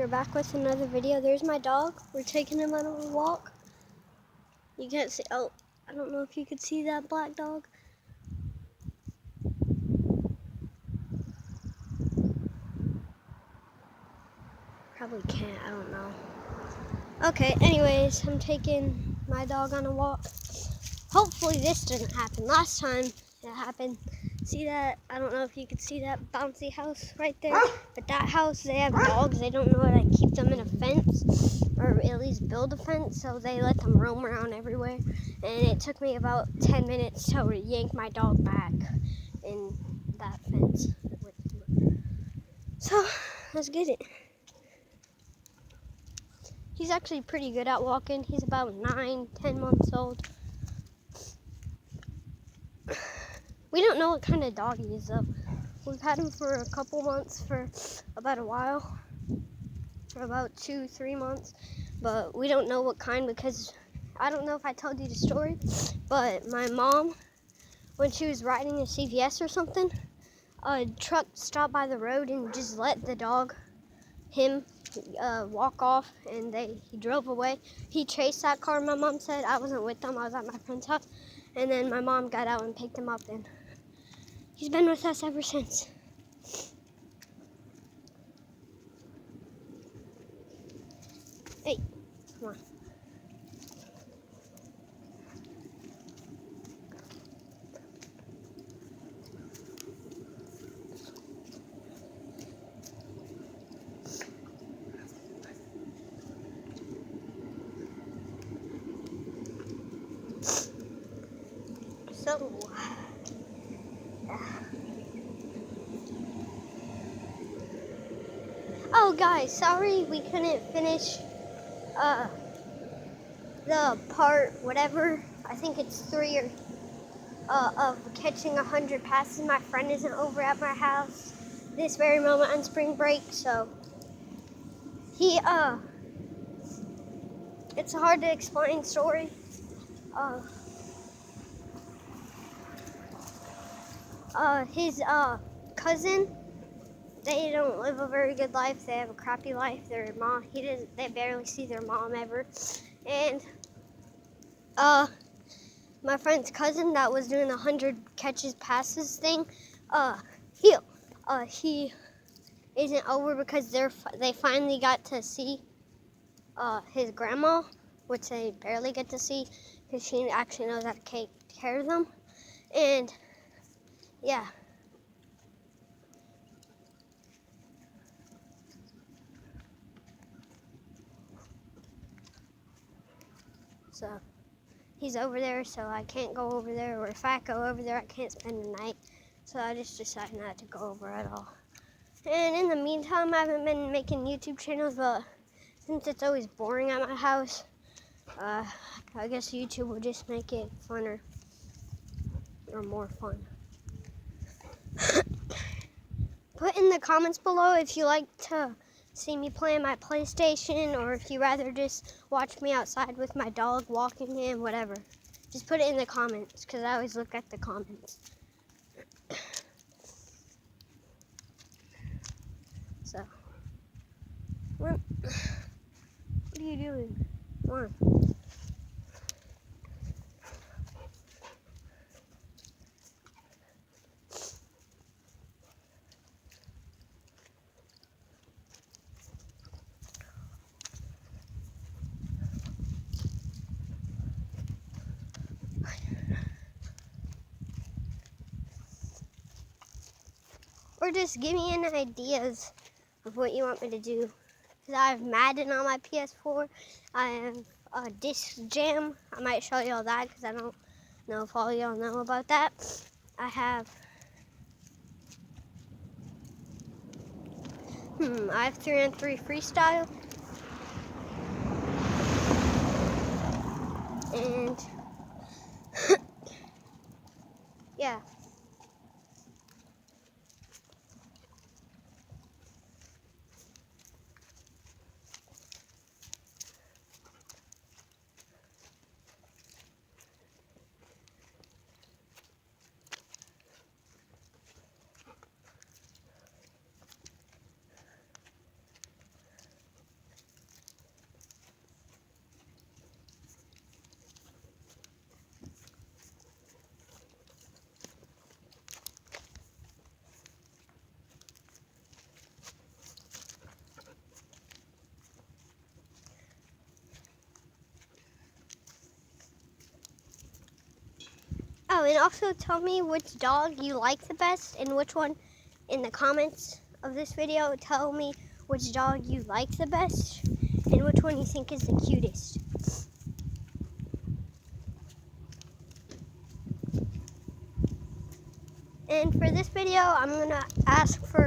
We're back with another video. There's my dog. We're taking him on a walk. You can't see, oh, I don't know if you could see that black dog. Probably can't, I don't know. Okay, anyways, I'm taking my dog on a walk. Hopefully this doesn't happen. Last time it happened. See that? I don't know if you could see that bouncy house right there. But that house, they have dogs. They don't know how to keep them in a fence, or at least build a fence, so they let them roam around everywhere. And it took me about 10 minutes to yank my dog back in that fence. So, let's get it. He's actually pretty good at walking. He's about 9-10 months old. We don't know what kind of dog he is, though. We've had him for a couple months, for about a while, for about 2-3 months, but we don't know what kind, because I don't know if I told you the story, but my mom, when she was riding a CVS or something, a truck stopped by the road and just let the dog, walk off, and he drove away. He chased that car, my mom said. I wasn't with them, I was at my friend's house, and then my mom got out and picked him up, and he's been with us ever since. Hey, come on. So, oh guys, sorry we couldn't finish the part whatever, I think it's 3 or of catching 100 passes. My friend isn't over at my house this very moment on spring break, so he it's a hard to explain story. His cousin, they don't live a very good life. They have a crappy life. Their mom, they barely see their mom ever. And my friend's cousin that was doing 100 catches passes thing, he isn't over because they finally got to see his grandma, which they barely get to see because she actually knows how to take care of them. And yeah. So he's over there, so I can't go over there, or if I go over there, I can't spend the night. So I just decided not to go over at all. And in the meantime, I haven't been making YouTube channels, but since it's always boring at my house, I guess YouTube will just make it funner, or more fun. Put in the comments below if you like to see me playing my PlayStation, or if you rather just watch me outside with my dog, walking him, whatever. Just put it in the comments, because I always look at the comments. So, what are you doing? Come on. Or just give me any ideas of what you want me to do. Because I have Madden on my PS4. I have Disc Jam. I might show you all that because I don't know if all y'all know about that. I have 3-on-3 freestyle. And yeah. Oh, and also tell me which dog you like the best and which one in the comments of this video. Tell me which dog you like the best and which one you think is the cutest. And for this video, I'm gonna ask for